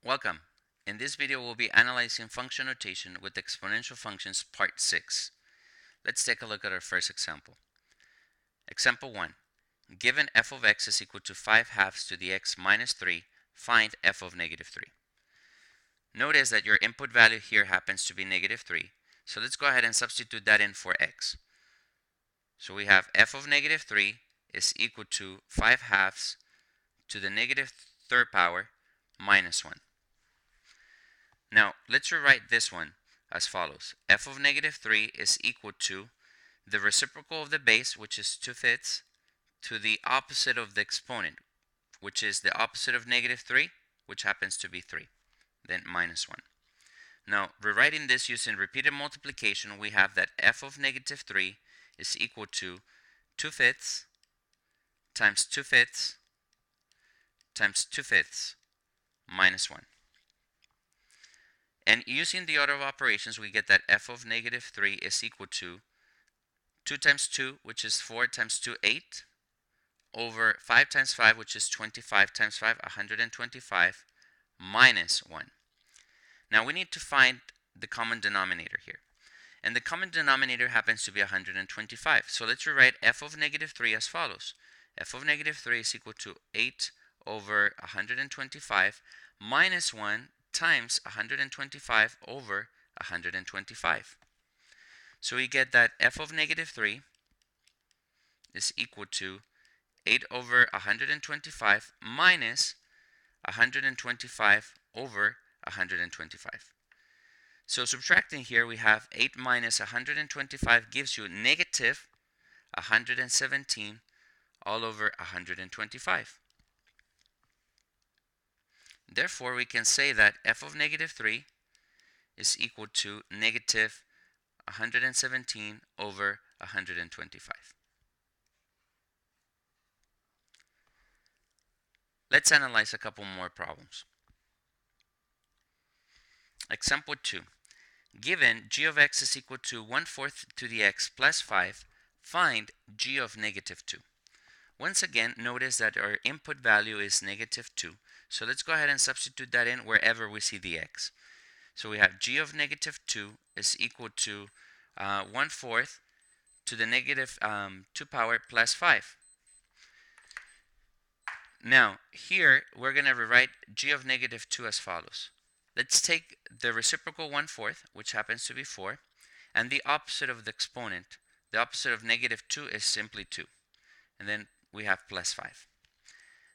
Welcome. In this video, we'll be analyzing function notation with exponential functions part 6. Let's take a look at our first example. Example 1. Given f of x is equal to 5 halves to the x minus 3, find f of negative 3. Notice that your input value here happens to be negative 3. So let's go ahead and substitute that in for x. So we have f of negative 3 is equal to 5 halves to the negative third power minus 1. Now, let's rewrite this one as follows. F of negative 3 is equal to the reciprocal of the base, which is 2/5, to the opposite of the exponent, which is the opposite of negative 3, which happens to be 3, then minus 1. Now, rewriting this using repeated multiplication, we have that f of negative 3 is equal to 2/5 times 2/5 times 2/5 minus 1. And using the order of operations, we get that f of negative 3 is equal to 2 times 2, which is 4 times 2, 8, over 5 times 5, which is 25 times 5, 125, minus 1. Now we need to find the common denominator here. And the common denominator happens to be 125. So let's rewrite f of negative 3 as follows. F of negative 3 is equal to 8 over 125 minus 1 times 125 over 125. So we get that f of negative 3 is equal to 8 over 125 minus 125 over 125. So subtracting here, we have 8 minus 125 gives you negative 117 all over 125. Therefore, we can say that f of negative 3 is equal to negative 117 over 125. Let's analyze a couple more problems. Example 2. Given g of x is equal to 1/4 to the x plus 5, find g of negative 2. Once again, notice that our input value is negative 2. So let's go ahead and substitute that in wherever we see the x. So we have g of negative 2 is equal to 1/4 to the negative 2 power plus 5. Now, here we're going to rewrite g of negative 2 as follows. Let's take the reciprocal 1/4, which happens to be 4, and the opposite of the exponent. The opposite of negative 2 is simply 2. And then we have plus 5.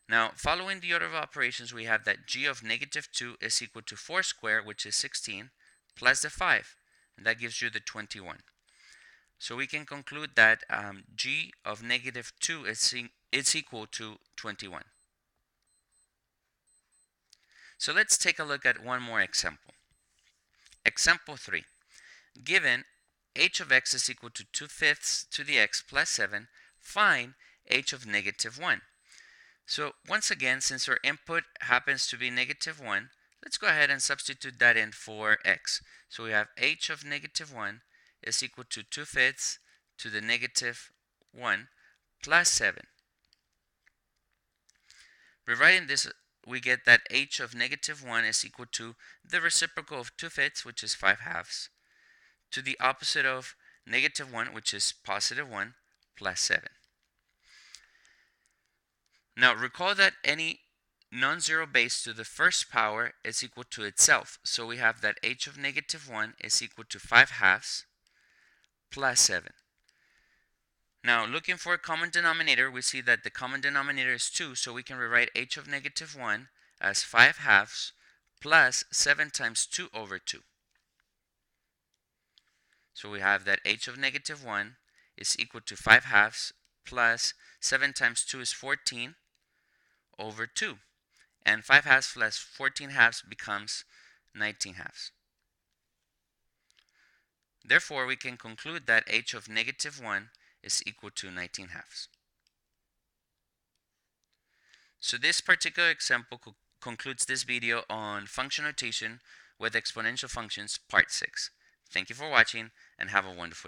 Now, following the order of operations, we have that g of negative 2 is equal to 4 squared, which is 16, plus the 5, and that gives you the 21. So we can conclude that g of negative 2 is equal to 21. So let's take a look at one more example. Example 3. Given h of x is equal to 2/5 to the x plus 7, find h of negative 1. So once again, since our input happens to be negative 1, let's go ahead and substitute that in for x. So we have h of negative 1 is equal to 2/5 to the negative 1 plus 7. Rewriting this, we get that h of negative 1 is equal to the reciprocal of 2/5, which is 5 halves, to the opposite of negative 1, which is positive 1, plus 7. Now recall that any non-zero base to the first power is equal to itself. So we have that h of negative 1 is equal to 5 halves plus 7. Now looking for a common denominator, we see that the common denominator is 2. So we can rewrite h of negative 1 as 5 halves plus 7 times 2 over 2. So we have that h of negative 1 is equal to 5 halves plus 7 times 2 is 14 over 2. And 5 halves plus 14 halves becomes 19 halves. Therefore, we can conclude that h of negative 1 is equal to 19 halves. So this particular example concludes this video on function notation with exponential functions part 6. Thank you for watching and have a wonderful day.